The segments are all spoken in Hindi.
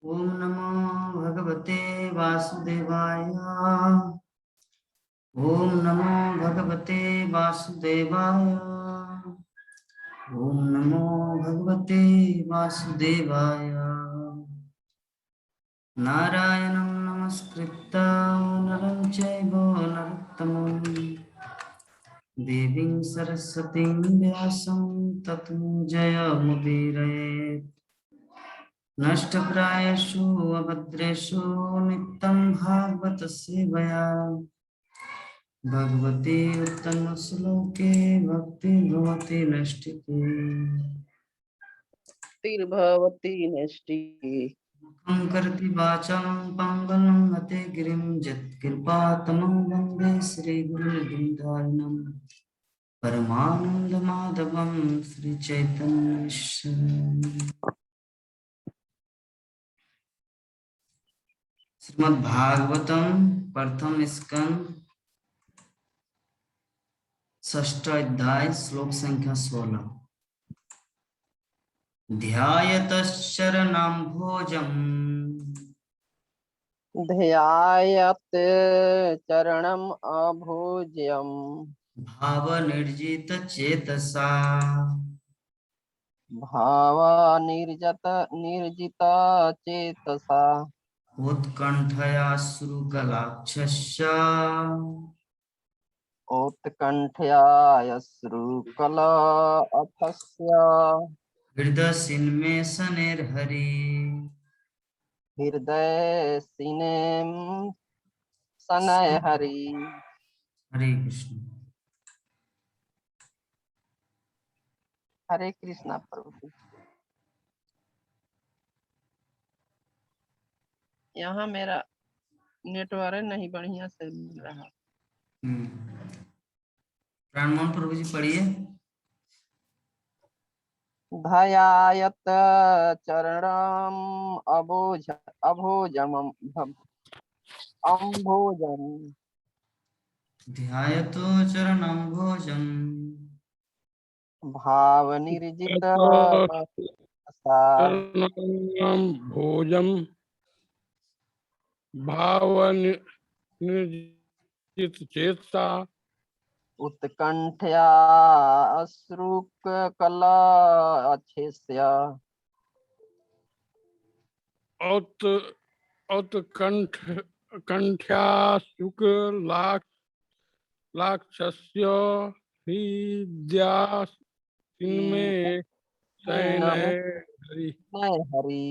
ओम नमो भगवते वासुदेवाय। ओम नमो भगवते वासुदेवाय। ओम नमो भगवते वासुदेवाय। नारायणं नमस्कृत्य नरं चैव नरोत्तमं देवीं सरस्वतीं व्यासं ततो जयमुदीरयेत्। नष्टप्रायेषु अभद्रेषु नित्यं भागवत सेवया भगवती उत्तमश्लोके भक्ति भवति नष्टिके। तिर्भवती नष्टि। मुखं करोति वाचां पङ्गुं हते गिरिं यत्कृपातमं वन्दे श्रीगुरुवृन्दावनं परमानन्दमाधवं श्रीचैतन्येश्वरम्। श्रीमद्भागवतम प्रथम स्कंद षष्ठ अध्याय श्लोक संख्या 16। ध्यायतश्चरणाम्भोजम् ध्यायत् चरणम् अभोज्यम् भावनिर्जितचेतसा निर्जित चेतसा उत्कण्ठयाश्रुकलाक्षस्य उत्कण्ठयाश्रुकल अथस्य हृदयसिन्मे शनैर्हरि। हृदय सिनेम सनय हरि। हरे कृष्ण। हरे कृष्णा प्रभु। यहाँ मेरा नेटवर्क नहीं बढ़िया से मिल रहा। प्राणमोहन प्रभु जी पढ़िए। ध्यायत चरणम अभोजम अम्भोजम ध्यायतो चरणम्भोजम् भाव निर्जित भोजम भाव निर्जित चेतसा उत्कंठया अश्रुक कला अच्छेस्य औत औत्कंठ कंठ्या शुक लाक्षस्य हृदयास्मिन् शयन हरि। हरि।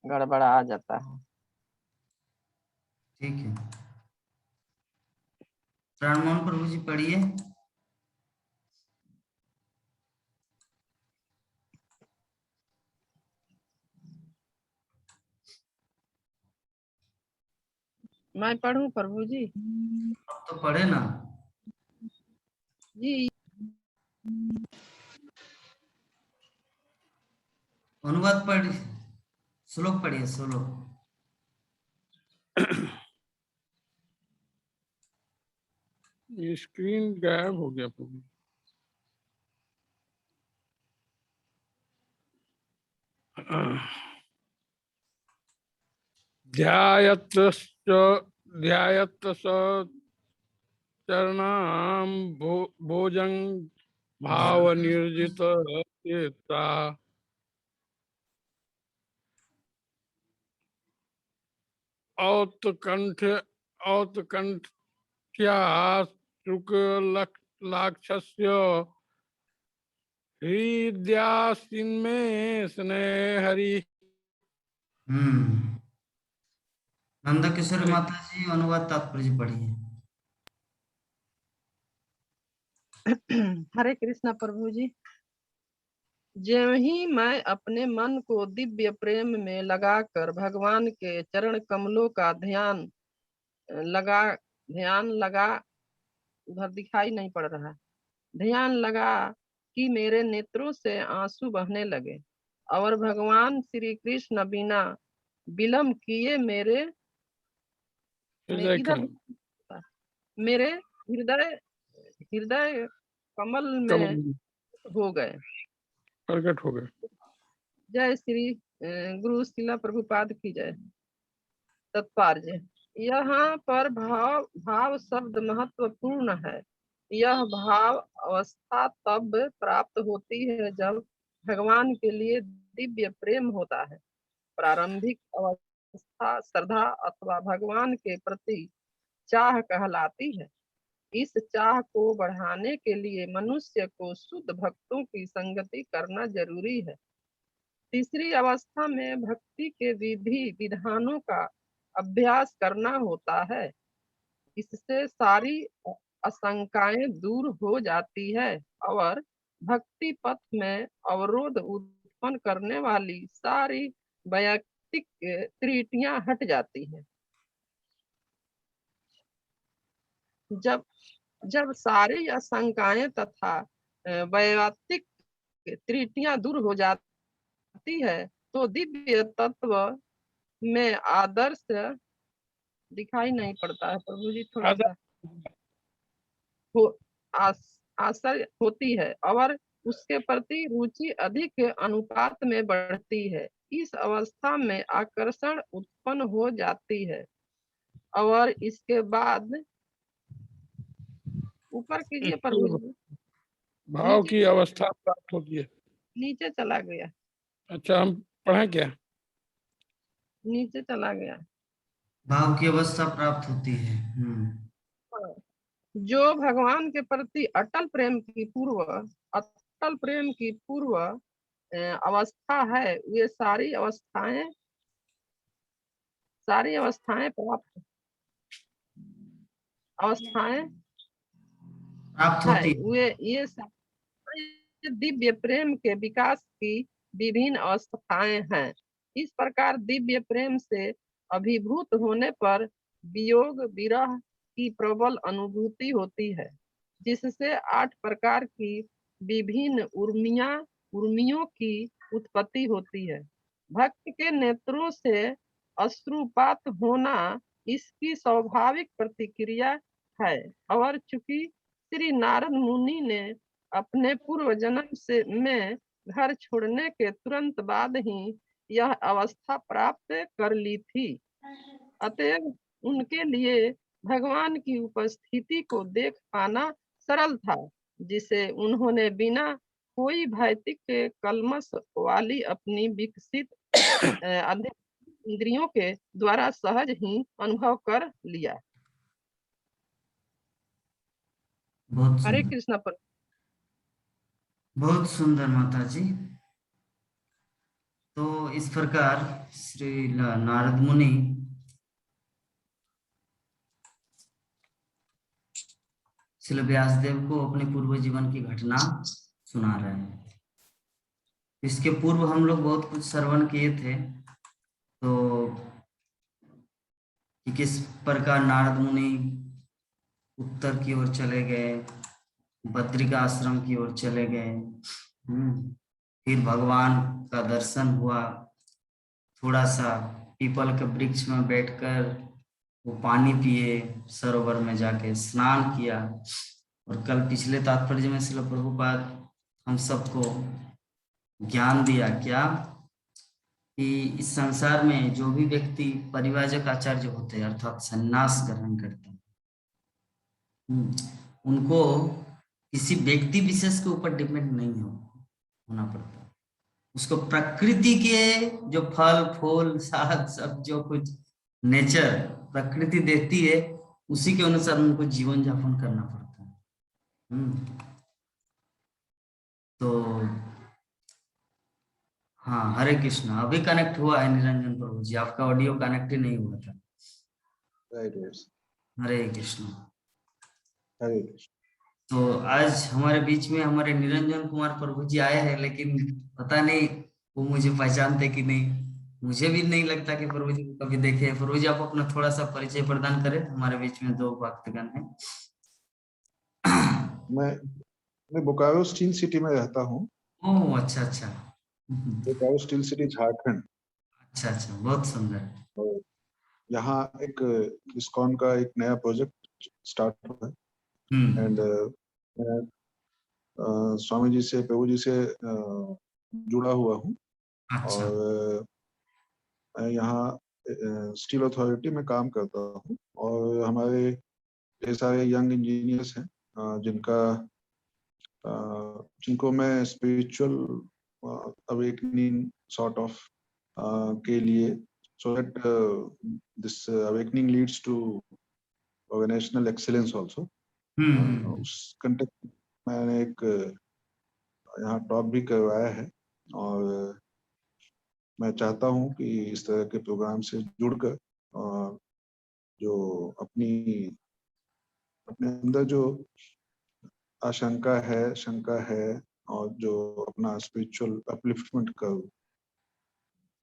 गड़बड़ा आ जाता है। ठीक है। प्राणमोहन प्रभु जी पढ़िए। मैं पढ़ूं प्रभु जी? अब तो पढ़े ना जी। अनुवाद पढ़िए, श्लोक पढ़िए श्लोक। ये स्क्रीन गायब हो गया प्रभु। ध्यायतस चरणाम भोजन भाव निर्जित चेता औत्कंठ्या शुक लाक्षस्य हृदयास्मिन् स्नेह हरि। नंदा किशोरी माता जी अनुवाद तात्पर्य जी पढ़िए। हरे कृष्णा प्रभु जी। ज्यों ही मैं अपने मन को दिव्य प्रेम में लगाकर भगवान के चरण कमलों का ध्यान लगा उधर दिखाई नहीं पड़ रहा। ध्यान लगा कि मेरे नेत्रों से आंसू बहने लगे और भगवान श्री कृष्ण बिना विलंब किए इधर मेरे हृदय हृदय कमल में हो गए। प्रकट हो गए। जय श्री गुरु शिला प्रभुपाद की जय। तात्पर्य, यहाँ पर भाव शब्द महत्वपूर्ण है। यह भाव अवस्था तब प्राप्त होती है जब भगवान के लिए दिव्य प्रेम होता है। प्रारंभिक अवस्था श्रद्धा अथवा भगवान के प्रति चाह कहलाती है। इस चाह को बढ़ाने के लिए मनुष्य को शुद्ध भक्तों की संगति करना जरूरी है। तीसरी अवस्था में भक्ति के विधि विधानों का अभ्यास करना होता है। इससे सारी आशंकाएं दूर हो जाती है और भक्ति पथ में अवरोध उत्पन्न करने वाली सारी वैयक्तिक त्रुटियां हट जाती हैं। जब सारी आशंकाएं तथा वैयक्तिक त्रुटियां दूर हो जाती है तो दिव्य तत्व में आदर्श दिखाई नहीं पड़ता है। प्रभु जी थोड़ा सा आशा होती है और उसके प्रति रुचि अधिक अनुपात में बढ़ती है। इस अवस्था में आकर्षण उत्पन्न हो जाती है और इसके बाद ऊपर कीजिए प्रभु जी। भाव की अवस्था प्राप्त होती है। नीचे चला गया, अच्छा, हम पढ़ें क्या? नीचे चला गया। भाव की अवस्था प्राप्त होती है। जो भगवान के प्रति अटल प्रेम की पूर्व अवस्था है, वे सारी अवस्थाएं प्राप्त होती है। है। वे ये दिव्य प्रेम के विकास की विभिन्न अवस्थाएं हैं। इस प्रकार दिव्य प्रेम से अभिभूत होने पर वियोग विरह की प्रबल अनुभूति होती है, जिससे 8 प्रकार की विभिन्न उर्मियों की उत्पत्ति होती है। भक्त के नेत्रों से अश्रुपात होना इसकी स्वाभाविक प्रतिक्रिया है और चूंकि श्री नारद मुनि ने अपने पूर्व जन्म में घर छोड़ने के तुरंत बाद ही यह अवस्था प्राप्त कर ली थी, अतएव उनके लिए भगवान की उपस्थिति को देख पाना सरल था, जिसे उन्होंने बिना कोई भौतिक कलमश वाली अपनी विकसित इंद्रियों के द्वारा सहज ही अनुभव कर लिया। हरे कृष्ण। पर बहुत सुंदर माता जी। तो इस प्रकार श्री नारद मुनि श्री व्यासदेव को अपने पूर्व जीवन की घटना सुना रहे हैं। इसके पूर्व हम लोग बहुत कुछ श्रवण किए थे, तो कि किस प्रकार नारद मुनि उत्तर की ओर चले गए, बद्रिका आश्रम की ओर चले गए। फिर भगवान का दर्शन हुआ, थोड़ा सा पीपल के वृक्ष में बैठकर वो पानी पिए, सरोवर में जाके स्नान किया। और कल पिछले तात्पर्य में श्रील प्रभुपाद हम सबको ज्ञान दिया क्या कि इस संसार में जो भी व्यक्ति परिव्राजक आचार्य होते हैं अर्थात संन्यास ग्रहण करते हैं, उनको किसी व्यक्ति विशेष के ऊपर डिपेंड नहीं होना पड़ता। उसको प्रकृति के जो फल फूल साग सब जो कुछ नेचर प्रकृति देती है उसी के अनुसार उनको जीवन यापन करना पड़ता है। तो हाँ, हरे कृष्णा। अभी कनेक्ट हुआ है निरंजन प्रभु जी, आपका ऑडियो कनेक्ट ही नहीं हुआ था। हरे कृष्णा। हरे कृष्ण। तो आज हमारे बीच में हमारे निरंजन कुमार प्रभु जी आए हैं, लेकिन पता नहीं वो मुझे पहचानते कि नहीं। मुझे भी नहीं लगता कि प्रभु जी को कभी देखे। प्रभु जी आप अपना थोड़ा सा परिचय प्रदान करें, हमारे बीच में 2 भक्तगण हैं। मैं बोकारो स्टील सिटी में रहता हूँ। ओह अच्छा अच्छा। Bokaro steel city Jharkhand. अच्छा अच्छा, बहुत सुंदर। और यहाँ एक इस्कॉन का एक नया प्रोजेक्ट स्टार्ट हुआ है एंड स्वामी जी से प्रभु जी से जुड़ा हुआ हूँ अच्छा। और मैं यहाँ स्टील अथॉरिटी में काम करता हूँ और हमारे ढेर सारे यंग इंजीनियर्स हैं जिनको मैं स्पिरिचुअल अवेकनिंग सॉर्ट ऑफ के लिए, so that this awakening leads to organizational excellence also. उस कंटेक्ट मैंने एक यहाँ टॉक भी करवाया है और मैं चाहता हूँ कि इस तरह के प्रोग्राम से जुड़कर जो अपने अंदर जो आशंका है, शंका है और जो अपना स्पिरिचुअल अपलिफ्टमेंट करूँ,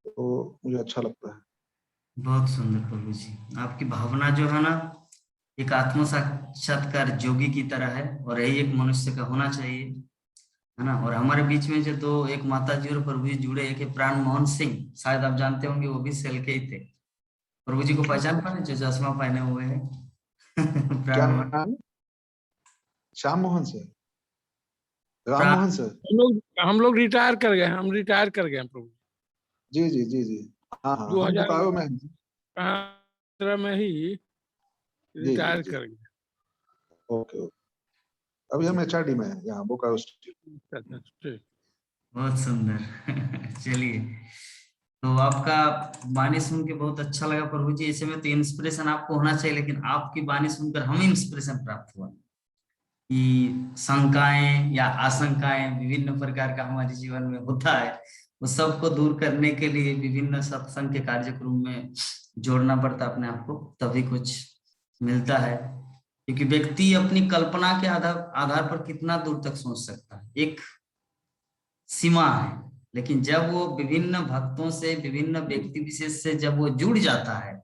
तो मुझे अच्छा लगता है। बहुत सुंदर प्रभु जी, आपकी भावना जो है ना एक आत्म साक्षात्कार योगी की तरह है और यही एक मनुष्य का होना चाहिए, है ना। और हमारे बीच में जो दो, एक माता जी और प्रभु जी जुड़े, एक है प्राण मोहन सिंह, शायद आप जानते होंगे, वो भी सेल के ही थे। प्रभु जी को पहचान पा रहे, जो चश्मा पहने हुए हैं? क्या प्राण मोहन, नाम है? श्याम मोहन सर, राम प्राण, मोहन सर। हम लोग रिटायर कर गए, हम रिटायर कर गए प्रभु। जी जी जी जी, हाँ हाँ, हम 2015 बोकारो में हैं। में ही जी जी रिटायर जी, कर गए। Okay okay. अभी हम एचआरडी में हैं यहाँ बोकारो स्टील। अच्छा, ठीक। बहुत सुंदर। चलिए, तो आपका वाणी सुन के बहुत अच्छा लगा प्रभु जी। ऐसे में तो इंस्पिरेशन आपको होना चाहिए, लेकिन आपकी वाणी सुनकर हमें इंस्पिरेशन प्राप्त हुआ कि शंकाएं या आशंकाएं विभिन्न प्रकार का हमारे जीवन में होता है, वो सबको दूर करने के लिए विभिन्न सत्संग के कार्यक्रम में जोड़ना पड़ता है अपने आप को, तभी कुछ मिलता है। क्योंकि व्यक्ति अपनी कल्पना के आधार पर कितना दूर तक सोच सकता है, एक सीमा है। लेकिन जब वो विभिन्न भक्तों से, विभिन्न व्यक्ति विशेष से जब वो जुड़ जाता है,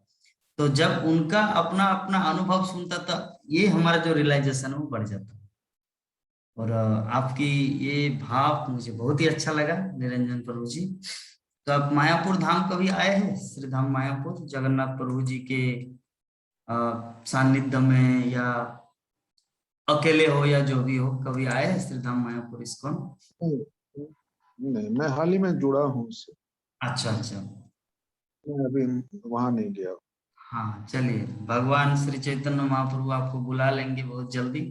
तो जब उनका अपना अपना अनुभव सुनता, तो ये हमारा जो रियलाइजेशन है वो बढ़ जाता है। और आपकी ये भाव मुझे बहुत ही अच्छा लगा निरंजन प्रभु जी। तो आप मायापुर धाम कभी आए हैं? श्री धाम मायापुर जगन्नाथ प्रभु जी के सानिध्य में, या अकेले हो या जो भी हो, कभी आए हैं श्री धाम मायापुर इस्कॉन? नहीं, मैं हाल ही में जुड़ा हूँ उससे। अच्छा अच्छा, मैं अभी वहां नहीं गया। हाँ चलिए, भगवान श्री चैतन्य महाप्रभु आपको बुला लेंगे बहुत जल्दी,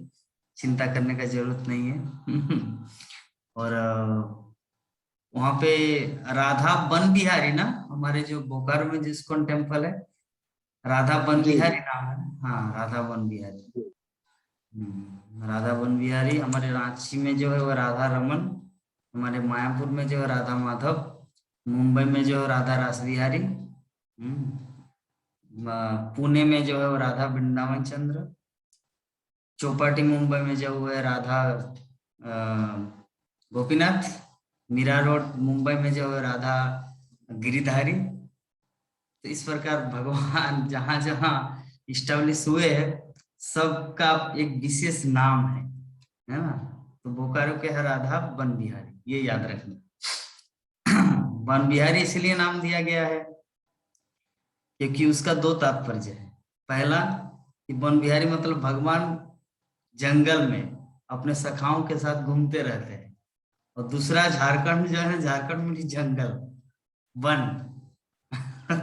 चिंता करने का जरूरत नहीं है। और वहाँ पे राधा बन बिहारी ना, हमारे जो बोकारो में जिस्कॉन टेम्पल है, राधा बन जी बिहारी जी नाम है। हाँ, राधा बन बिहारी। जी। राधा बन बिहारी। हमारे रांची में जो है वो राधा रमन, हमारे मायापुर में जो है राधा माधव, मुंबई में जो है राधा रास बिहारी, पुणे में जो है वो राधा वृंदावन चंद्र, चौपाटी मुंबई में जो है राधा गोपीनाथ, मीरा रोड मुंबई में जो है राधा गिरिधारी। तो इस प्रकार भगवान जहां जहां इस्टेब्लिश हुए हैं, सबका एक विशेष नाम है ना। तो बोकारो के है राधा वन बिहारी, ये याद रखना। वन बिहारी इसलिए नाम दिया गया है क्योंकि उसका दो तात्पर्य है। पहला कि वन बिहारी मतलब भगवान जंगल में अपने सखाओं के साथ घूमते रहते हैं, और दूसरा झारखंड जो है, झारखंड में भी जंगल, वन।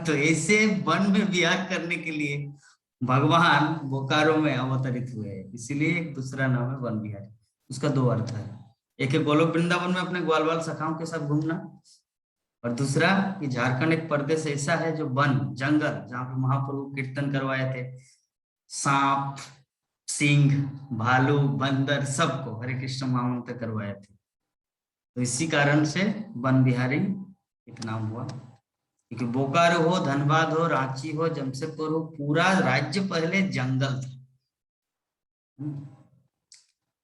तो ऐसे वन में विहार करने के लिए भगवान बोकारो में अवतरित हुए हैं, इसीलिए एक दूसरा नाम है वन बिहारी। उसका दो अर्थ है, एक है गोलोक वृंदावन में अपने ग्वाल बाल सखाओं के साथ घूमना, और दूसरा कि झारखंड एक प्रदेश ऐसा है जो वन, जंगल, जहाँ पे महाप्रभु कीर्तन करवाए थे, सांप, सिंह, भालू, बंदर, सबको हरे कृष्ण महामंत्र करवाए थे। तो इसी कारण से वन बिहारी एक नाम हुआ। क्योंकि बोकारो हो, धनबाद हो, रांची हो, जमशेदपुर हो, पूरा राज्य पहले जंगल था।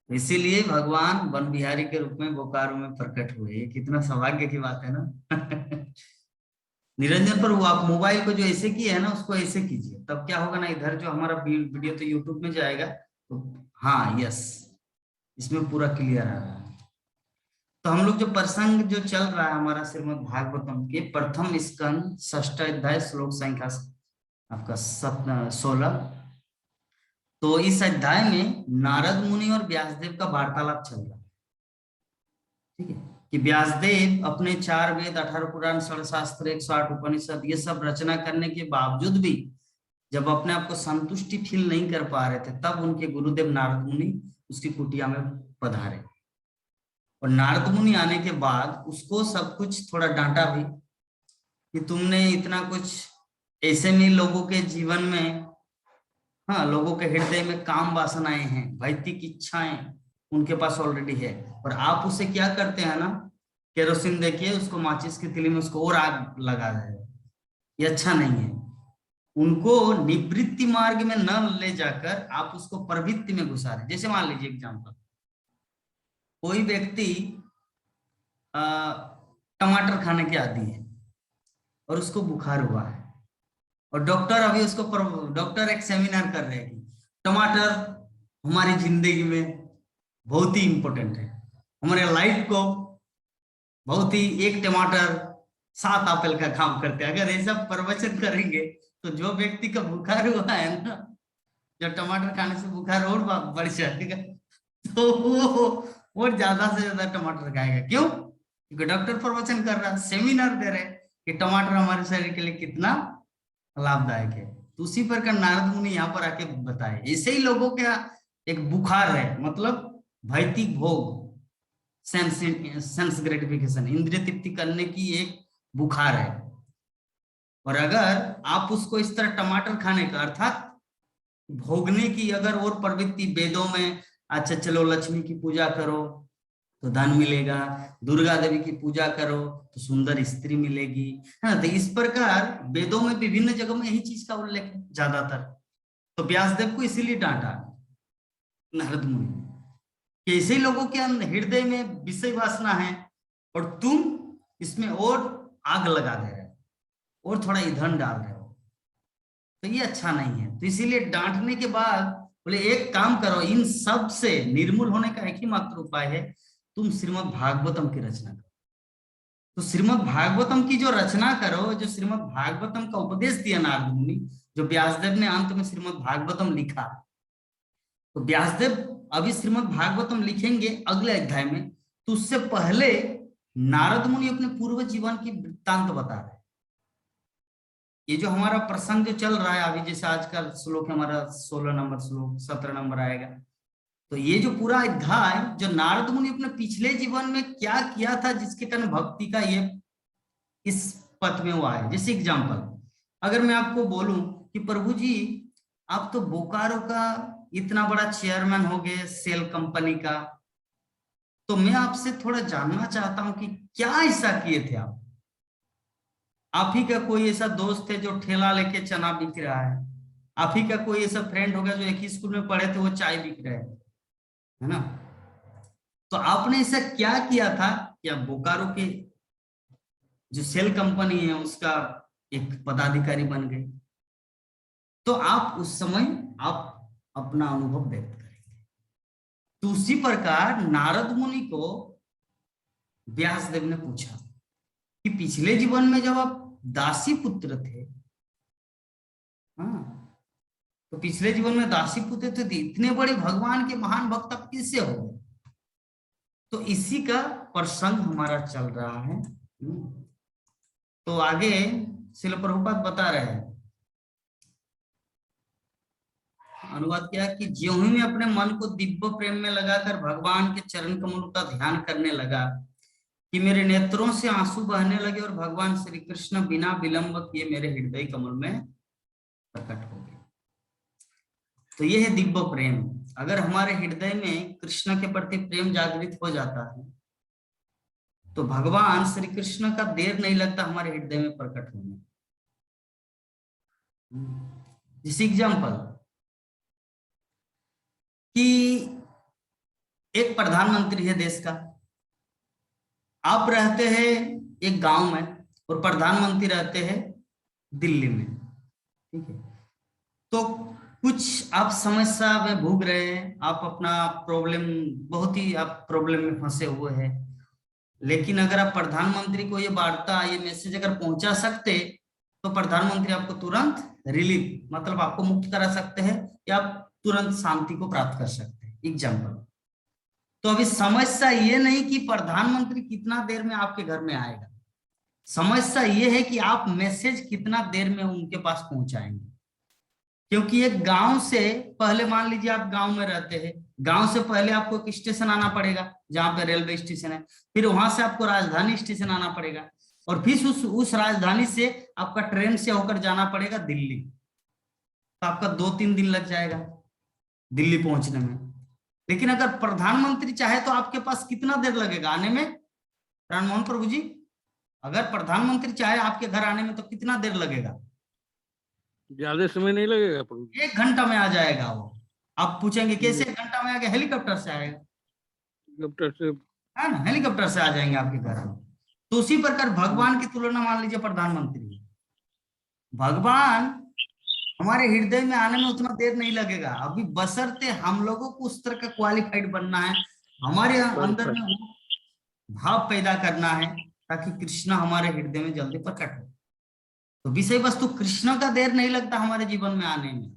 इसीलिए भगवान वन बिहारी के रूप में बोकारो में प्रकट हुए। ये कितना सौभाग्य की बात है ना। निरंजन पर वो आप मोबाइल को जो ऐसे किए है ना, उसको ऐसे कीजिए, तब क्या होगा ना, इधर जो हमारा वीडियो तो यूट्यूब में जाएगा, तो हाँ, यस, इसमें पूरा क्लियर आ रहा है। तो हम लोग जो प्रसंग जो चल रहा है हमारा श्रीमद् भागवतम के प्रथम स्कंद 6 अध्याय श्लोक संख्या आपका 16। तो इस अध्याय में नारद मुनि और व्यासदेव का वार्तालाप चल रहा है, ठीक है। कि व्यासदेव अपने 4 वेद, 18 पुराण, 6 शास्त्र, 108 उपनिषद ये सब रचना करने के बावजूद भी जब अपने आप को संतुष्टि फील नहीं कर पा रहे थे, तब उनके गुरुदेव नारद मुनि उसकी कुटिया में पधारे। और नारद मुनि आने के बाद उसको सब कुछ थोड़ा डांटा भी कि तुमने इतना कुछ, ऐसे में लोगों के जीवन में, हाँ, लोगों के हृदय में काम वासनाएं हैं, भौतिक इच्छाएं उनके पास ऑलरेडी है, और आप उसे क्या करते हैं ना, केरोसिन देखिए उसको माचिस की तिली में उसको और आग लगा रहे हैं। ये अच्छा नहीं है। उनको निवृत्ति मार्ग में न ले जाकर आप उसको प्रवृत्ति में घुसा रहे। जैसे मान लीजिए एग्जाम्पल, कोई व्यक्ति टमाटर खाने के आदी है और उसको बुखार हुआ है, और डॉक्टर अभी उसको डॉक्टर एक सेमिनार कर रहे हैं कि टमाटर हमारी जिंदगी में बहुत ही इंपॉर्टेंट है, हमारे लाइफ को बहुत ही, एक टमाटर 7 एप्पल का काम करते हैं। अगर ऐसा प्रवचन करेंगे तो जो व्यक्ति का बुखार हुआ है ना, जो टमाटर खाने से बुखार और बढ़ जाएगा, तो वो ज्यादा से ज्यादा टमाटर खाएगा। क्यों? क्योंकि डॉक्टर प्रवचन कर रहा है, सेमिनार दे रहे कि टमाटर हमारे शरीर के लिए कितना लाभदायक है। तो उसी प्रकार नारद मुनि यहाँ पर आके बताए, ऐसे ही लोगों का एक बुखार है, मतलब भौतिक भोग, सेंस ग्रेटिफिकेशन, इंद्रिय तृप्ति करने की एक बुखार है। और अगर आप उसको इस तरह टमाटर खाने का अर्थात भोगने की अगर और प्रवृत्ति वेदों में, अच्छा चलो लक्ष्मी की पूजा करो तो धन मिलेगा, दुर्गा देवी की पूजा करो तो सुंदर स्त्री मिलेगी, है ना। तो इस प्रकार वेदों में विभिन्न जगहों में यही चीज का उल्लेख है ज्यादातर। तो व्यासदेव को इसीलिए डांटा नारद मुनि कि ऐसे लोगों के हृदय में विषय वासना है और तुम इसमें और आग लगा दे रहे हो और थोड़ा ईंधन डाल रहे हो, तो ये अच्छा नहीं है। तो इसीलिए डांटने के बाद बोले एक काम करो, इन सब से निर्मूल होने का एक ही मात्र उपाय है, तुम श्रीमद् भागवतम की रचना करो। तो श्रीमद् भागवतम की जो रचना करो, जो श्रीमद् भागवतम का उपदेश दिया नारद मुनि, जो व्यासदेव ने अंत में श्रीमद् भागवतम लिखा, तो व्यासदेव अभी श्रीमद् भागवतम लिखेंगे अगले अध्याय में, तो उससे पहले नारद मुनि अपने पूर्व जीवन की वृत्तांत बता रहे हैं। ये जो हमारा प्रसंग जो चल रहा है अभी, जैसे आज का श्लोक हमारा 16 नंबर श्लोक, 17 नंबर आएगा, तो ये जो पूरा अध्याय जो नारद मुनि अपने पिछले जीवन में क्या किया था जिसके कारण भक्ति का ये इस पथ में हुआ है। जैसे एग्जाम्पल अगर मैं आपको बोलूं कि प्रभु जी आप तो बोकारो का इतना बड़ा चेयरमैन हो गए सेल कंपनी का, तो मैं आपसे थोड़ा जानना चाहता हूं कि क्या ऐसा किए थे आप ही का कोई ऐसा दोस्त है जो ठेला लेके चना बिक रहा है, आप ही का कोई ऐसा फ्रेंड होगा जो एक ही स्कूल में पढ़े थे वो चाय बिक रहे हैं, है ना। तो आपने ऐसा क्या किया था कि आप बोकारो के जो सेल कंपनी है उसका एक पदाधिकारी बन गए। तो आप उस समय आप अपना अनुभव व्यक्त करेंगे। तो उसी प्रकार नारद मुनि को व्यासदेव ने पूछा कि पिछले जीवन में जब आप दासी पुत्र थे, हाँ, तो पिछले जीवन में दासी पुत्र थे, इतने बड़े भगवान के महान भक्त आप किससे हो गए? तो इसी का प्रसंग हमारा चल रहा है। तो आगे श्रील प्रभुपाद बता रहे हैं, अनुवाद क्या कि ज्यों ही मैं अपने मन को दिव्य प्रेम में लगाकर भगवान के चरण कमल का ध्यान करने लगा कि मेरे नेत्रों से आंसू बहने लगे और भगवान श्री कृष्ण बिना विलंब किए मेरे हृदय कमल में प्रकट हो गए। तो यह है दिव्य प्रेम। अगर हमारे हृदय में कृष्ण के प्रति प्रेम जागृत हो जाता है तो भगवान श्री कृष्ण का देर नहीं लगता हमारे हृदय में प्रकट होने। जैसे एग्जाम्पल कि एक प्रधानमंत्री है देश का, आप रहते हैं एक गांव में और प्रधानमंत्री रहते हैं दिल्ली में, ठीक है। तो कुछ आप समस्या में भोग रहे हैं, आप अपना प्रॉब्लम, बहुत ही आप प्रॉब्लम में फंसे हुए हैं, लेकिन अगर आप प्रधानमंत्री को ये वार्ता, ये मैसेज अगर पहुंचा सकते तो प्रधानमंत्री आपको तुरंत रिलीफ, मतलब आपको मुक्त करा सकते हैं या आप तुरंत शांति को प्राप्त कर सकते हैं। एग्जाम्पल तो अभी समस्या ये नहीं कि प्रधानमंत्री कितना देर में आपके घर में आएगा, समस्या ये है कि आप मैसेज कितना देर में उनके पास पहुंचाएंगे। क्योंकि एक गांव से पहले, मान लीजिए आप गांव में रहते हैं, गांव से पहले आपको एक स्टेशन आना पड़ेगा जहां पे रेलवे स्टेशन है, फिर वहां से आपको राजधानी स्टेशन आना पड़ेगा, और फिर उस राजधानी से आपका ट्रेन से होकर जाना पड़ेगा दिल्ली। तो आपका 2-3 दिन लग जाएगा दिल्ली पहुंचने में। लेकिन अगर प्रधानमंत्री चाहे तो आपके पास कितना देर लगेगा आने में, राममोहन प्रभु जी? अगर प्रधानमंत्री चाहे आपके घर आने में तो कितना देर लगेगा? ज्यादा समय नहीं लगेगा प्रभु जी। 1 घंटा में आ जाएगा वो। आप पूछेंगे कैसे 1 घंटा में आ गया? हेलीकॉप्टर से आएगा, हेलीकॉप्टर से। है ना, हेलीकॉप्टर से आ जाएंगे आपके घर में। तो उसी प्रकार भगवान की तुलना मान लीजिए प्रधानमंत्री, भगवान हमारे हृदय में आने में उतना देर नहीं लगेगा अभी, बशर्ते हम लोगों को उस तरह का क्वालिफाइड बनना है, हमारे अंदर में वो भाव पैदा करना है ताकि कृष्ण हमारे हृदय में जल्दी प्रकट हो। तो विषय वस्तु कृष्ण का देर नहीं लगता हमारे जीवन में आने में,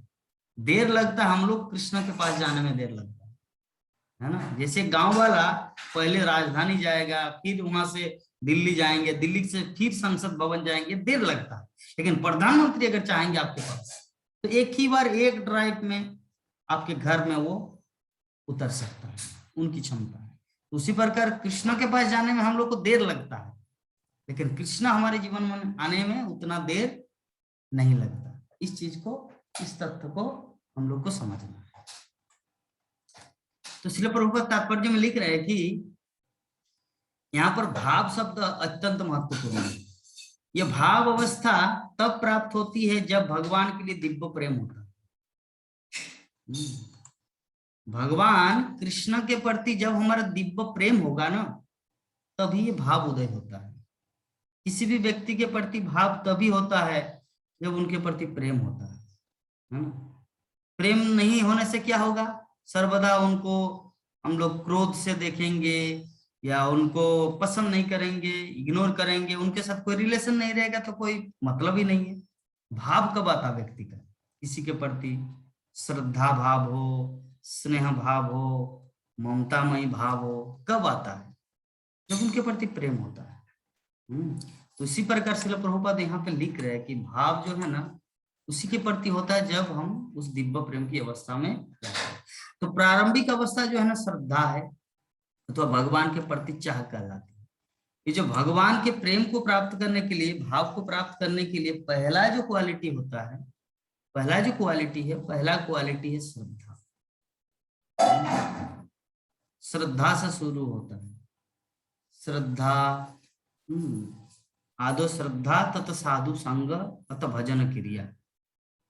देर लगता हम लोग कृष्ण के पास जाने में देर लगता है ना। जैसे गांव वाला पहले राजधानी जाएगा, फिर वहां से दिल्ली जाएंगे, दिल्ली से फिर संसद भवन जाएंगे, देर लगता है। लेकिन प्रधानमंत्री अगर चाहेंगे आपके पास तो एक ही बार एक ड्राइव में आपके घर में वो उतर सकता है, उनकी क्षमता है। उसी प्रकार कृष्ण के पास जाने में हम लोग को देर लगता है, लेकिन कृष्ण हमारे जीवन में आने में उतना देर नहीं लगता। इस चीज को, इस तथ्य को हम लोग को समझना है। तो श्रील प्रभुपाद तात्पर्य में लिख रहे हैं कि यहाँ पर भाव शब्द अत्यंत महत्वपूर्ण है। यह भाव अवस्था तब प्राप्त होती है जब भगवान के लिए दिव्य प्रेम होता है। भगवान कृष्ण के प्रति जब हमारा दिव्य प्रेम होगा ना, तभी ये भाव उदय होता है। किसी भी व्यक्ति के प्रति भाव तभी होता है जब उनके प्रति प्रेम होता है ना। प्रेम नहीं होने से क्या होगा? सर्वदा उनको हम लोग क्रोध से देखेंगे या उनको पसंद नहीं करेंगे, इग्नोर करेंगे, उनके साथ कोई रिलेशन नहीं रहेगा तो कोई मतलब ही नहीं है। भाव कब आता व्यक्ति का? किसी के प्रति श्रद्धा भाव हो, स्नेह भाव हो, ममतामयी भाव हो, कब आता है? जब उनके प्रति प्रेम होता है। तो इसी प्रकार श्रील प्रभुपाद यहाँ पे लिख रहे हैं कि भाव जो है ना, उसी के प्रति होता है जब हम उस दिव्य प्रेम की अवस्था में रहते हैं। तो प्रारंभिक अवस्था जो है ना, श्रद्धा है, तो भगवान के प्रति चाह कहलाती है। ये जो भगवान के प्रेम को प्राप्त करने के लिए, भाव को प्राप्त करने के लिए पहला जो क्वालिटी होता है, पहला क्वालिटी है श्रद्धा। श्रद्धा से शुरू होता है। श्रद्धा, आदो श्रद्धा तत साधु संग अत भजन क्रिया।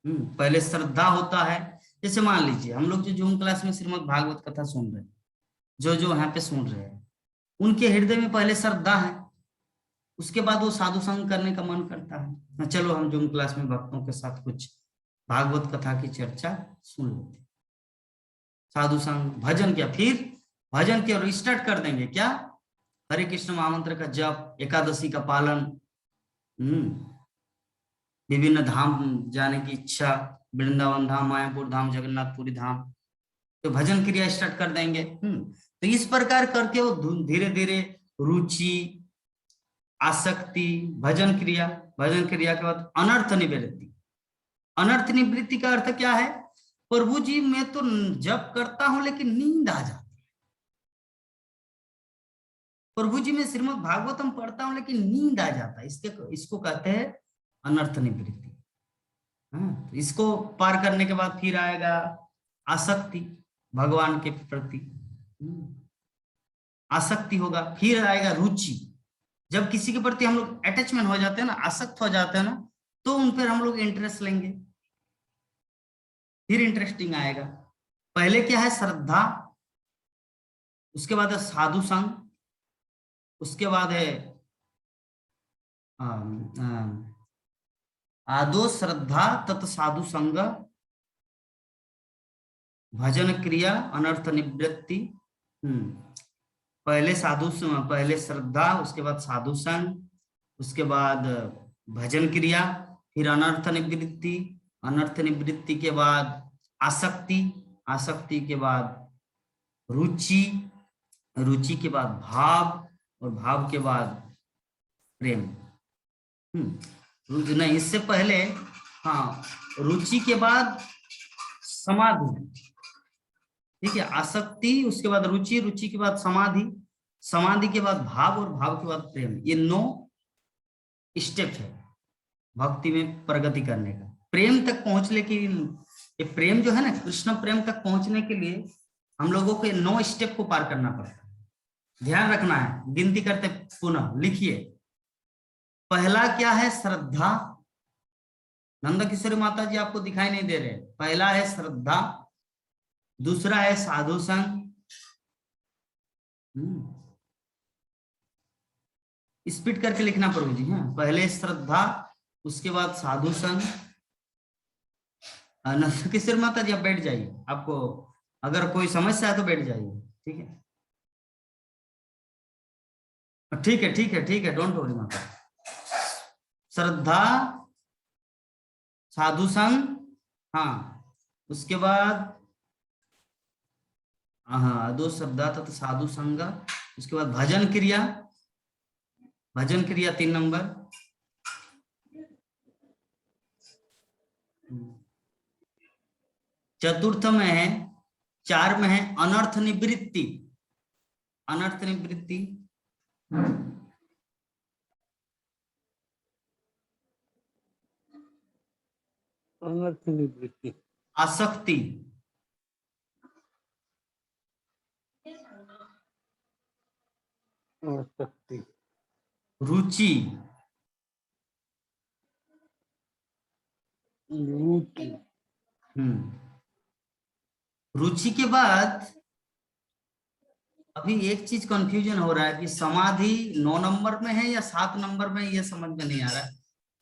पहले श्रद्धा होता है। जैसे मान लीजिए हम लोग जो जूम क्लास में श्रीमद् भागवत कथा सुन रहे हैं, जो यहाँ पे सुन रहे हैं, उनके हृदय में पहले श्रद्धा है, उसके बाद वो साधु संग करने का मन करता है। चलो हम जूम क्लास में भक्तों के साथ कुछ भागवत कथा की चर्चा सुन लेते। साधु संग, भजन किया, फिर भजन किया और स्टार्ट कर देंगे क्या? हरे कृष्ण महामंत्र का जप, एकादशी का पालन, विभिन्न धाम जाने की इच्छा, वृंदावन धाम, मायापुर धाम, जगन्नाथपुरी धाम, तो भजन क्रिया स्टार्ट कर देंगे। तो इस प्रकार करके वो धीरे धीरे रुचि, आसक्ति, भजन क्रिया के बाद अनर्थ निवृत्ति। अनर्थ निवृत्ति का अर्थ क्या है? प्रभु जी मैं तो जप करता हूं लेकिन नींद आ जाती है। प्रभु जी मैं श्रीमद् भागवतम पढ़ता हूं लेकिन नींद आ जाता है, इसको कहते हैं अनर्थ निवृत्ति। तो इसको पार करने के बाद फिर आएगा आसक्ति, भगवान के प्रति आसक्ति होगा। फिर आएगा रुचि। जब किसी के प्रति हम लोग अटैचमेंट हो जाते हैं ना, आसक्त हो जाते हैं ना, तो उन पर हम लोग इंटरेस्ट लेंगे, फिर इंटरेस्टिंग आएगा। पहले क्या है? श्रद्धा, उसके बाद है साधु संग, उसके बाद है आदो श्रद्धा तत् साधु संग, भजन क्रिया, अनर्थ निवृत्ति। पहले श्रद्धा, उसके बाद साधु संग, उसके बाद भजन क्रिया, फिर अनर्थ निवृत्ति, अनर्थ निवृत्ति के बाद आसक्ति, आसक्ति के बाद रुचि, रुचि के बाद भाव और भाव के बाद प्रेम। नहीं, इससे पहले हाँ, रुचि के बाद समाधि, ठीक है, आसक्ति, उसके बाद रुचि, रुचि के बाद समाधि, समाधि के बाद भाव और भाव के बाद प्रेम। ये 9 स्टेप है भक्ति में प्रगति करने का। प्रेम तक पहुंचने के लिए, ये प्रेम जो है ना, कृष्ण प्रेम तक पहुंचने के लिए हम लोगों को 9 स्टेप को पार करना पड़ता है। ध्यान रखना है, गिनती करते पुनः लिखिए। पहला क्या है? श्रद्धा। नंद किशोरी माता जी आपको दिखाई नहीं दे रहे। पहला है श्रद्धा, दूसरा है साधु संग, स्पीड करके लिखना प्रभु जी। हाँ, पहले श्रद्धा, उसके बाद साधु संग। नंद किशोरी माता जी आप बैठ जाइए, आपको अगर कोई समस्या है तो बैठ जाइए, ठीक है, ठीक है, ठीक है, ठीक है, डोंट वरी माता। श्रद्धा, साधु संग, हाँ, उसके बाद हाँ 2 शब्द था, तो साधु संग, उसके बाद भजन क्रिया, भजन क्रिया 3 नंबर। चतुर्थ में है, 4 में है अनर्थ निवृत्ति, अनर्थ निवृत्ति। अनर्थ निवृत्ति, आसक्ति, आसक्ति, रुचि, रुचि। रुचि के बाद अभी एक चीज कंफ्यूजन हो रहा है कि समाधि 9 नंबर में है या 7 नंबर में, ये समझ में नहीं आ रहा है।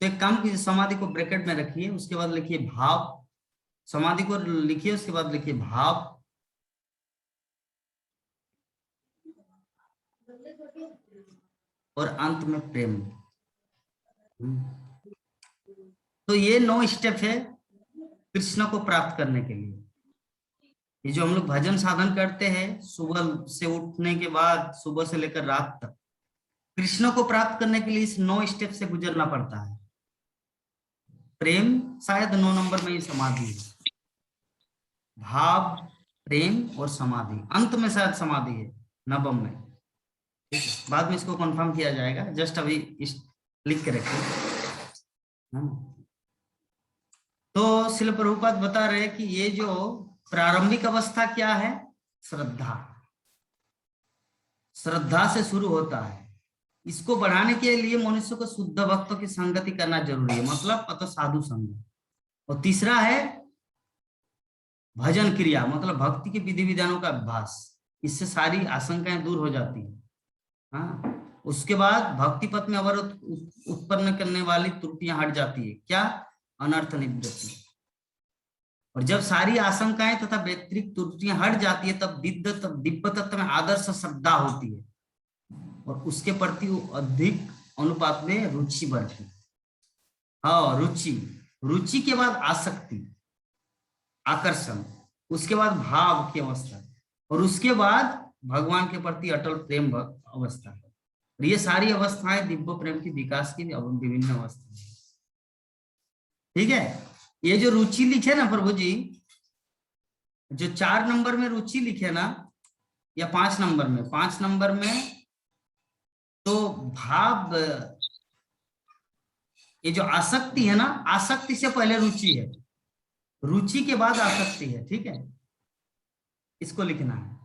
तो एक काम कीजिए, समाधि को ब्रैकेट में रखिए, उसके बाद लिखिए भाव, समाधि को लिखिए, उसके बाद लिखिए भाव, और अंत में प्रेम। तो ये 9 स्टेप है कृष्ण को प्राप्त करने के लिए। ये जो हम लोग भजन साधन करते हैं सुबह से उठने के बाद, सुबह से लेकर रात तक, कृष्ण को प्राप्त करने के लिए इस 9 स्टेप से गुजरना पड़ता है। प्रेम शायद 9 नंबर में ही समाधि है, भाव, प्रेम और समाधि, अंत में शायद समाधि है 9वें में। बाद में इसको कंफर्म किया जाएगा, जस्ट अभी लिख के रखिए। तो श्रील प्रभुपाद बता रहे कि ये जो प्रारंभिक अवस्था क्या है? श्रद्धा, श्रद्धा से शुरू होता है। इसको बढ़ाने के लिए मनुष्य को शुद्ध भक्तों की संगति करना जरूरी है, मतलब अतः साधु संग। और तीसरा है भजन क्रिया, मतलब भक्ति के विधि विधानों का अभ्यास, इससे सारी आशंकाएं दूर हो जाती है। हाँ, उसके बाद भक्ति पथ में अवरोध उत्पन्न करने वाली त्रुटियां हट जाती है। क्या? अनर्थ निवृत्ति। और जब सारी आशंकाएं तथा व्यतिरिक्त त्रुटियां हट जाती है, तब दिव्य तत्व में आदर्श श्रद्धा होती है और उसके प्रति अधिक अनुपात में रुचि बढ़ती है। हाँ, रुचि, रुचि के बाद आसक्ति, आकर्षण, उसके बाद भाव की अवस्था, और उसके बाद भगवान के प्रति अटल प्रेम अवस्था। ये सारी अवस्थाएं दिव्य प्रेम की विकास की विभिन्न अवस्थाएं। ठीक है, ये जो रुचि लिखे ना प्रभु जी, जो 4 नंबर में रुचि लिखे ना, या 5 नंबर में, 5 नंबर में तो भाव, ये जो आसक्ति है ना, आसक्ति से पहले रुचि है, रुचि के बाद आसक्ति है। ठीक है, इसको लिखना है।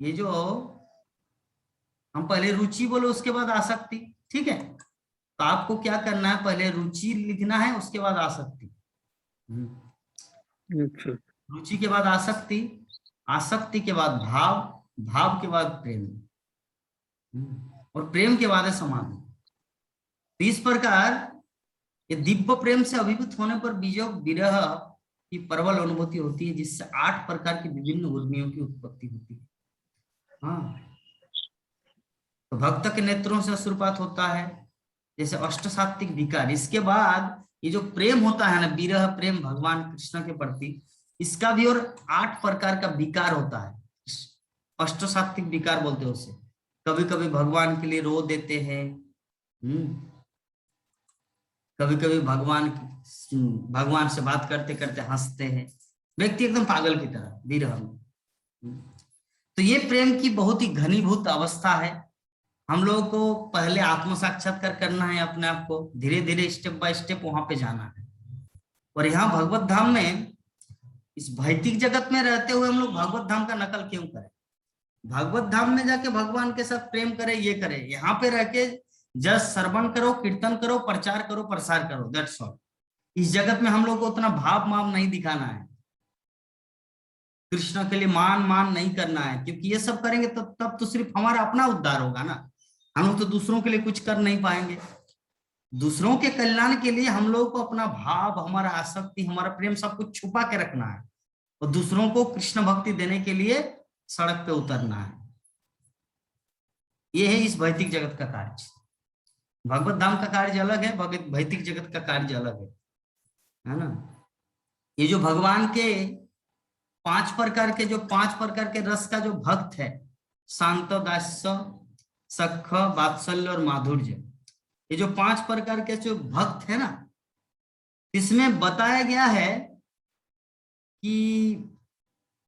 ये जो हम पहले रुचि बोले, उसके बाद आसक्ति। ठीक है, तो आपको क्या करना है, पहले रुचि लिखना है, उसके बाद आसक्ति। रुचि के बाद आसक्ति, आसक्ति के बाद भाव, भाव के बाद प्रेम, और प्रेम के बाद है समाधि। तो इस प्रकार ये दिव्य प्रेम से अभिभूत होने पर वियोग विरह की प्रबल अनुभूति होती है, जिससे 8 प्रकार की विभिन्न उर्मियों की उत्पत्ति होती है। हाँ, तो भक्त के नेत्रों से अश्रुपात होता है, जैसे अष्ट सात्विक विकार। इसके बाद ये जो प्रेम होता है ना, विरह प्रेम भगवान कृष्ण के प्रति, इसका भी और 8 प्रकार का विकार होता है। अष्टसात्विक विकार बोलते हैं उसे। कभी कभी भगवान के लिए रो देते हैं, कभी कभी भगवान से बात करते करते हंसते हैं, व्यक्ति एकदम पागल की तरह विरह में। तो ये प्रेम की बहुत ही घनीभूत अवस्था है। हम लोगों को पहले आत्म साक्षात्कार करना है, अपने आप को धीरे धीरे स्टेप बाय स्टेप वहां पे जाना है। और यहाँ भगवत धाम में, इस भौतिक जगत में रहते हुए हम लोग भगवत धाम का नकल क्यों करें? भगवत धाम में जाके भगवान के साथ प्रेम करें, ये करें। यहाँ पे रह के जस्ट श्रवण करो, कीर्तन करो, प्रचार करो, प्रसार करो, दैट्स ऑल। इस जगत में हम लोग को उतना भाव माव नहीं दिखाना है, कृष्ण के लिए मान नहीं करना है, क्योंकि ये सब करेंगे तब तो सिर्फ हमारा अपना उद्धार होगा ना। हम लोग तो दूसरों के लिए कुछ कर नहीं पाएंगे। दूसरों के कल्याण के लिए हम लोग को अपना भाव, हमारा आसक्ति, हमारा प्रेम सब कुछ छुपा के रखना है, और दूसरों को कृष्ण भक्ति देने के लिए सड़क पे उतरना है। ये है इस भौतिक जगत का कार्य। भगवत धाम का कार्य अलग है, भौतिक जगत का कार्य अलग है ना। ये जो भगवान के 5 प्रकार के रस का जो भक्त है, शांत, दास्य, सख, वात्सल्य और माधुर्य, ये जो 5 प्रकार के जो भक्त है ना, इसमें बताया गया है कि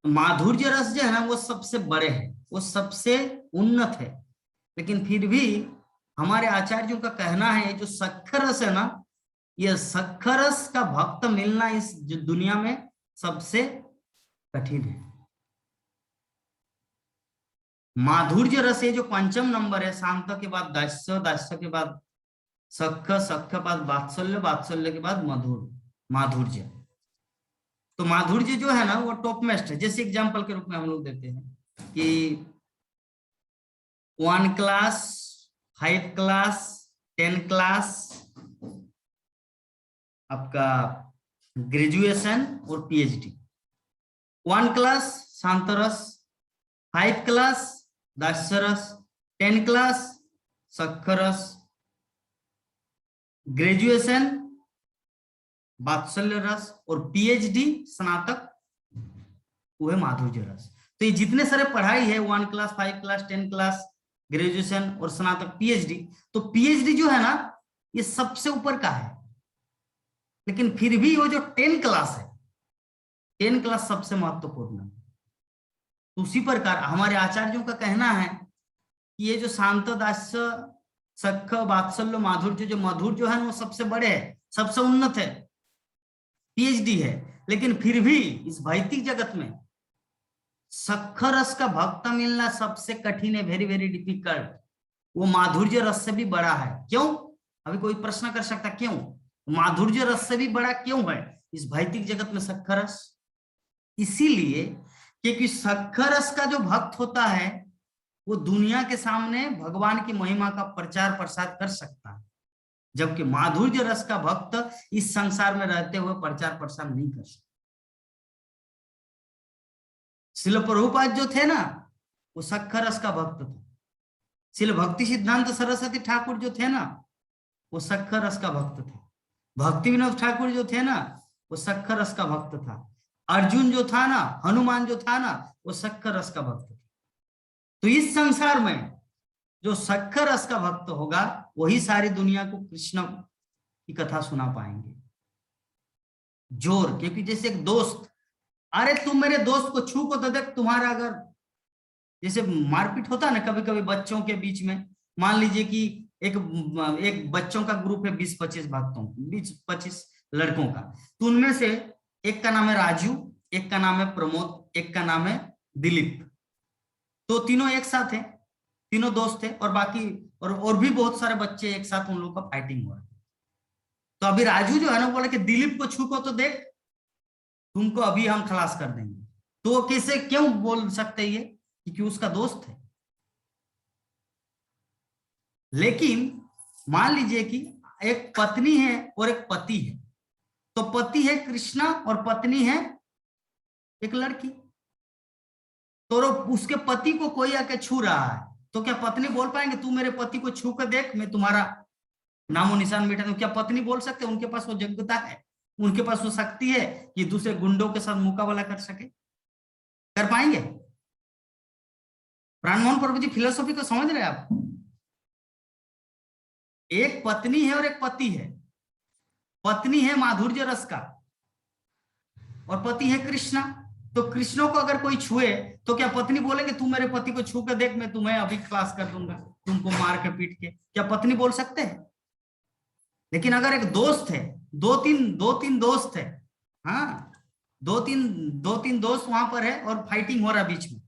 माधुर्य रस जो है ना वो सबसे बड़े है, वो सबसे उन्नत है। लेकिन फिर भी हमारे आचार्यों का कहना है जो सख रस है ना, ये सख रस का भक्त मिलना इस दुनिया में सबसे कठिन है। माधुर्य रस ये जो 5म नंबर है, शांत के बाद दास्य, दास्य के बाद सख, सख के बाद वात्सल्य, वात्सल्य के बाद माधुर्य। तो माधुर्य जो है ना वो टॉप मोस्ट है। जैसे एग्जांपल के रूप में हम लोग देते हैं कि 1 क्लास, 5 क्लास, 10 क्लास, आपका ग्रेजुएशन और पीएचडी। 1 क्लास शांत रस, 5 क्लास दास्य रस, 10 क्लास सख रस, ग्रेजुएशन वात्सल्य रस और पीएचडी स्नातक वो है माधुर्य रस। तो ये जितने सारे पढ़ाई है 1 क्लास, 5 क्लास, 10 क्लास, ग्रेजुएशन और स्नातक, पीएचडी, तो पीएचडी जो है ना ये सबसे ऊपर का है। लेकिन फिर भी वो जो 10 क्लास है, 10 क्लास सबसे महत्वपूर्ण है। तो उसी प्रकार हमारे आचार्यों का कहना है कि ये जो शांत, दास्य, सख, वात्सल्य, माधुर्य, जो मधुर जो है वो सबसे बड़े है, सबसे उन्नत है, पीएचडी है। लेकिन फिर भी इस भौतिक जगत में सख रस का भक्त मिलना सबसे कठिन है, वेरी वेरी डिफिकल्ट। वो माधुर्य रस से भी बड़ा है। क्यों? अभी कोई प्रश्न कर सकता क्यों माधुर्य रस से भी बड़ा क्यों है इस भौतिक जगत में सख रस? इसीलिए क्योंकि सख रस का जो भक्त होता है वो दुनिया के सामने भगवान की महिमा का प्रचार प्रसार कर सकता है, जबकि माधुर्य रस का भक्त इस संसार में रहते हुए प्रचार प्रसार नहीं कर सकता। श्रील प्रभुपाद जो थे ना वो सख रस का भक्त थे। श्रील भक्ति सिद्धांत सरस्वती ठाकुर जो थे ना वो सख रस का भक्त थे। भक्ति विनोद ठाकुर जो थे ना वो सख रस का भक्त था। अर्जुन जो था ना, हनुमान जो था ना, वो सख रस का भक्त था। तो इस संसार में जो सख रस का भक्त होगा वही सारी दुनिया को कृष्ण की कथा सुना पाएंगे। जोर, क्योंकि जैसे एक दोस्त, अरे तुम मेरे दोस्त को छू को तो देख, तुम्हारा अगर जैसे मारपीट होता है ना कभी कभी बच्चों के बीच में, मान लीजिए कि एक बच्चों का ग्रुप है 20-25 भक्तों, 20-25 लड़कों का, तो उनमें से एक का नाम है राजू, एक का नाम है प्रमोद, एक का नाम है दिलीप। तो तीनों एक साथ है, तीनों दोस्त है, और बाकी और भी बहुत सारे बच्चे एक साथ उन लोगों का फाइटिंग हो रहा है। तो अभी राजू जो है ना बोला कि दिलीप को छू को तो देख, तुमको अभी हम खलास कर देंगे। तो वो कैसे क्यों बोल सकते ये? क्योंकि उसका दोस्त है। लेकिन मान लीजिए कि एक पत्नी है और एक पति है, तो पति है कृष्णा और पत्नी है एक लड़की। तो उसके पति को कोई आके छू रहा है तो क्या पत्नी बोल पाएंगे तू मेरे पति को छू कर देख, मैं तुम्हारा नामो निशान मिटा दूं? क्या पत्नी बोल सकते? उनके पास वो योग्यता है, उनके पास वो शक्ति है कि दूसरे गुंडों के साथ मुकाबला कर सके? कर पाएंगे? प्राणमोहन प्रभु जी फिलोसॉफी को समझ रहे हैं आप? एक पत्नी है और एक पति है। पत्नी है माधुर्य रस का और पति है कृष्णा। तो कृष्णों को अगर कोई छुए तो क्या पत्नी बोलेंगे तू मेरे पति को छू के देख, मैं तुम्हें अभी क्लास कर दूंगा, तुमको मार के पीट के? क्या पत्नी बोल सकते हैं? लेकिन अगर एक दोस्त है, दो तीन दोस्त है, हाँ, दो तीन दोस्त वहां पर है और फाइटिंग हो रहा है बीच में,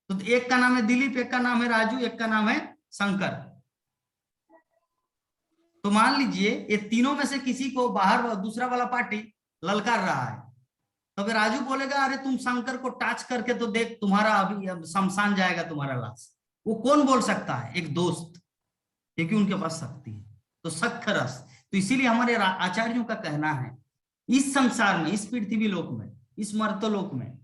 तो एक का नाम है दिलीप, एक का नाम है राजू, एक का नाम है शंकर। तो मान लीजिए ये तीनों में से किसी को बाहर दूसरा वाला पार्टी ललकार रहा है, तो फिर राजू बोलेगा अरे तुम शंकर को टच करके तो देख, तुम्हारा अभी शमशान जाएगा तुम्हारा लाश। वो कौन बोल सकता है? एक दोस्त, क्योंकि उनके पास शक्ति है। तो सख्त रस, तो इसीलिए हमारे आचार्यों का कहना है इस संसार में, इस पृथ्वी लोक में, इस मर्तलोक में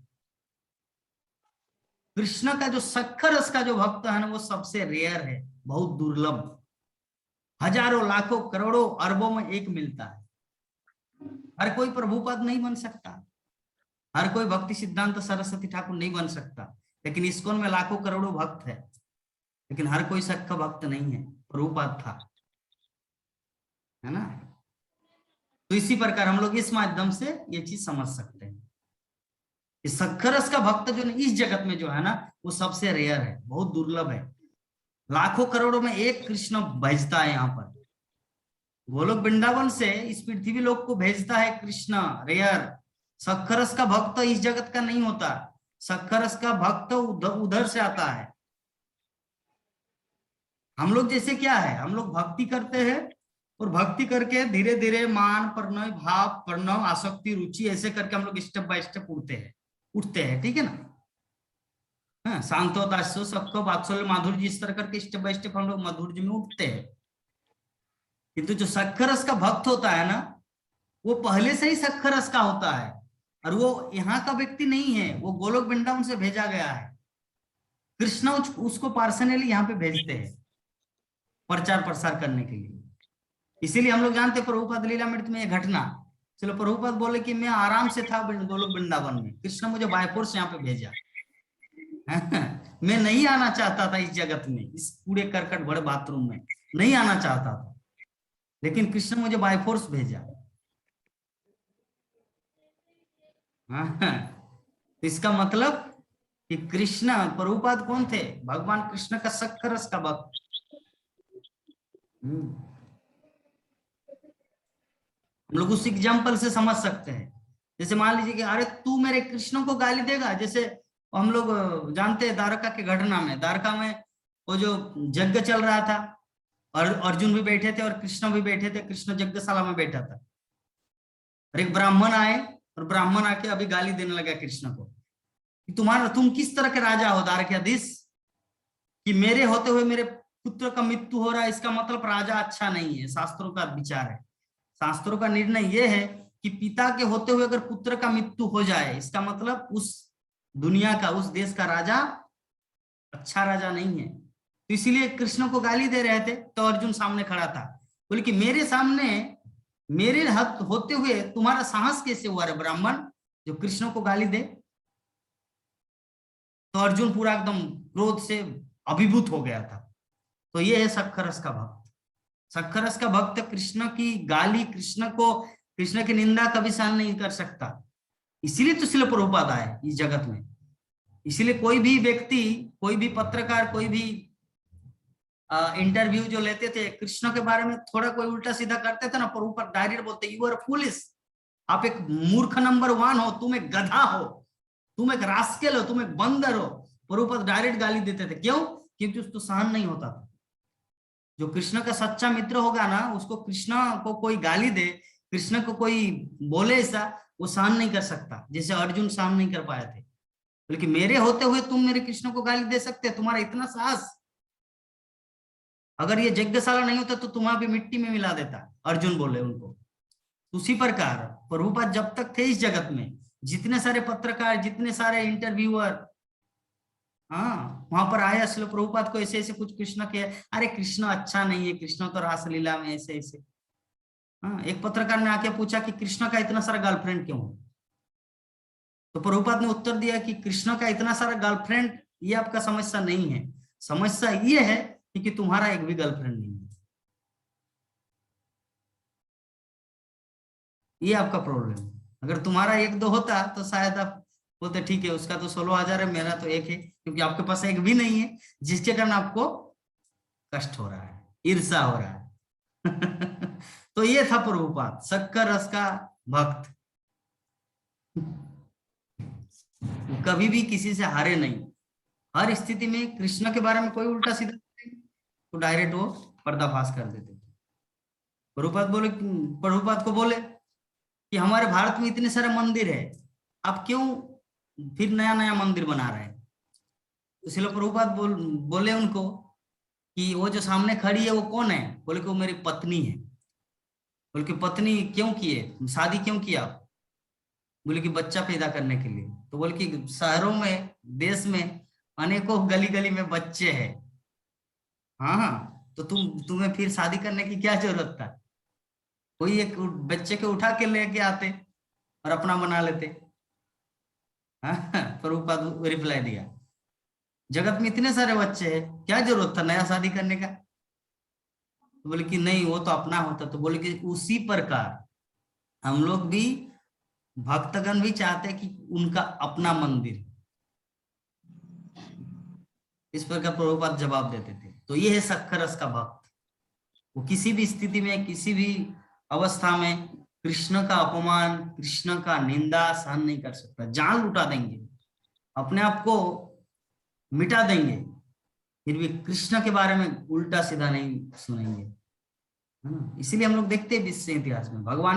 कृष्ण का जो सख्त रस का जो भक्त है ना, वो सबसे रेयर है, बहुत दुर्लभ। हजारों लाखों करोड़ों अरबों में एक मिलता है। हर कोई प्रभुपद नहीं बन सकता, हर कोई भक्ति सिद्धांत सरस्वती ठाकुर नहीं बन सकता, लेकिन इस्कॉन में लाखों करोड़ों भक्त है, लेकिन हर कोई सख्त भक्त नहीं है। प्रभुपाद था, है ना? तो इसी प्रकार हम लोग इस माध्यम से ये चीज समझ सकते हैं कि सख्त का भक्त जो इस जगत में जो है ना, वो सबसे रेयर है, बहुत दुर्लभ है। लाखों करोड़ों में एक कृष्ण भेजता है यहाँ पर, गोलोक वृंदावन से इस पृथ्वी लोक को भेजता है कृष्ण, रेयर। सख्त का भक्त इस जगत का नहीं होता, सख्त का भक्त उधर से आता है। हम लोग जैसे क्या है, हम लोग भक्ति करते हैं और भक्ति करके धीरे धीरे मान, प्रणय, भाव, प्रणव, आसक्ति, रुचि, ऐसे करके हम लोग स्टेप बाय स्टेप उठते हैं, ठीक है ना? हाँ, शांतो दास्यो सबको वात्सल्य माधुर्य, इस तरह करके स्टेप बाय स्टेप हम लोग माधुर्य में उठते हैं। किंतु जो सख्त रस का भक्त होता है ना, वो पहले से ही सख्त रस का होता है, और वो यहाँ का व्यक्ति नहीं है, वो गोलोक वृंदावन से भेजा गया है। कृष्ण उसको पर्सनली यहाँ पे भेजते हैं प्रचार प्रसार करने के लिए। इसीलिए हम लोग जानते हैं प्रभुपाद लीलामृत में ये घटना, चलो प्रभुपाद बोले कि मैं आराम से था गोलोक वृंदावन में, कृष्ण मुझे बाय फोर्स यहाँ पे भेजा। मैं नहीं आना चाहता था इस जगत में, इस कूड़े करकट बड़े बाथरूम में नहीं आना चाहता था, लेकिन कृष्ण मुझे बाय फोर्स भेजा। इसका मतलब कि कृष्ण, प्रभुपाद कौन थे? भगवान कृष्ण का सख्त रस का भक्त। हम लोग उस एग्जाम्पल से समझ सकते हैं। जैसे मान लीजिए कि अरे तू मेरे कृष्ण को गाली देगा, जैसे हम लोग जानते हैं द्वारका की घटना में, द्वारका में वो जो यज्ञ चल रहा था और अर्जुन भी बैठे थे और कृष्ण भी बैठे थे, कृष्ण यज्ञशाला में बैठा था, और एक ब्राह्मण आए और ब्राह्मण आके अभी गाली देने लगा कृष्ण को कि तुम किस तरह के राजा हो द्वारकाधीश, कि मेरे होते हुए मेरे पुत्र का मृत्यु हो रहा है, इसका मतलब राजा अच्छा नहीं है। शास्त्रों का विचार है, शास्त्रों का निर्णय यह है कि पिता के होते हुए अगर पुत्र का मृत्यु हो जाए, इसका मतलब उस दुनिया का, उस देश का राजा अच्छा राजा नहीं है। तो इसीलिए कृष्ण को गाली दे रहे थे, तो अर्जुन सामने खड़ा था, बोले कि मेरे सामने मेरे हक होते हुए तुम्हारा साहस कैसे हुआ रे ब्राह्मण, जो कृष्ण को गाली दे? तो अर्जुन पूरा एकदम क्रोध से अभिभूत हो गया था। तो ये है सख्त रस का भक्त। सख्त रस का भक्त कृष्ण की गाली, कृष्ण की निंदा कभी सहन नहीं कर सकता। इसीलिए तो श्रील प्रभुपाद आए इस जगत में। इसीलिए कोई भी व्यक्ति, कोई भी पत्रकार, कोई भी इंटरव्यू जो लेते थे कृष्ण के बारे में, थोड़ा कोई उल्टा सीधा करते थे ना, प्रभुपाद डायरेक्ट बोलते यू आर फूलिश, आप एक मूर्ख नंबर 1 हो, तुम एक गधा हो, तुम एक रास्केल हो, तुम एक बंदर हो। प्रभुपाद डायरेक्ट गाली देते थे। क्यों? क्योंकि उसको सहन नहीं होता था। जो कृष्ण का सच्चा मित्र होगा ना, उसको कृष्ण को कोई गाली दे, कृष्ण को कोई बोले ऐसा, वो सहन नहीं कर सकता, जैसे अर्जुन सहन नहीं कर पाए थे। बल्कि मेरे होते हुए तुम मेरे कृष्ण को गाली दे सकते, तुम्हारा इतना साहस, अगर ये यज्ञशाला नहीं होता तो तुम्हारा भी मिट्टी में मिला देता, अर्जुन बोले उनको। उसी प्रकार प्रभुपाद जब तक थे इस जगत में, जितने सारे पत्रकार, जितने सारे इंटरव्यूअर, हाँ, वहां पर आया श्रील प्रभुपाद को ऐसे ऐसे कुछ कृष्ण के, अरे कृष्ण अच्छा नहीं है, कृष्ण तो रासलीला में ऐसे ऐसे। हाँ, एक पत्रकार ने आके पूछा कि कृष्ण का इतना सारा गर्लफ्रेंड क्यों है? तो प्रभुपाद ने उत्तर दिया कि कृष्ण का इतना सारा गर्लफ्रेंड ये आपका समस्या नहीं है। समस्या ये है कि तुम्हारा एक भी गर्लफ्रेंड नहीं है, ये आपका प्रॉब्लम है। अगर तुम्हारा एक दो होता तो शायद आप बोलते ठीक है उसका तो 16,000 है, मेरा तो एक है, क्योंकि आपके पास एक भी नहीं है, जिसके कारण आपको कष्ट हो रहा है, ईर्ष्या हो रहा है। तो ये था प्रभुपाद, शक्कर रस का भक्त। कभी भी किसी से हारे नहीं, हर स्थिति में कृष्ण के बारे में कोई उल्टा सीधा तो डायरेक्ट वो पर्दाफाश कर देते थे। प्रभुपाद को बोले कि हमारे भारत में इतने सारे मंदिर है, आप क्यों फिर नया नया मंदिर बना रहे हैं? इसलिए प्रभुपाद बोले उनको कि वो जो सामने खड़ी है वो कौन है? बोले कि वो मेरी पत्नी है। बोले कि पत्नी क्यों किए, शादी क्यों किया? बोले कि बच्चा पैदा करने के लिए। तो बोले कि शहरों में, देश में अनेकों गली गली में बच्चे हैं, हाँ, तो तुम्हें फिर शादी करने की क्या जरूरत था? कोई एक बच्चे को उठा के लेके आते और अपना बना लेते। हाँ, प्रभुपाद रिप्लाई दिया, जगत में इतने सारे बच्चे हैं, क्या जरूरत था नया शादी करने का? तो बोले कि नहीं वो तो अपना होता। तो बोले कि उसी प्रकार हम लोग भी, भक्तगण भी चाहते हैं कि उनका अपना मंदिर। इस प्रकार प्रभुपाद जवाब देते थे। तो ये है शक्कर रस का भक्त। वो किसी भी स्थिति में, किसी भी अवस्था में कृष्ण का अपमान, कृष्ण का निंदा सहन नहीं कर सकता। जान लुटा देंगे, अपने आप को मिटा देंगे, फिर भी कृष्ण के बारे में उल्टा सीधा नहीं सुनेंगे। इसीलिए हम लोग देखते हैं विश्व इतिहास में भगवान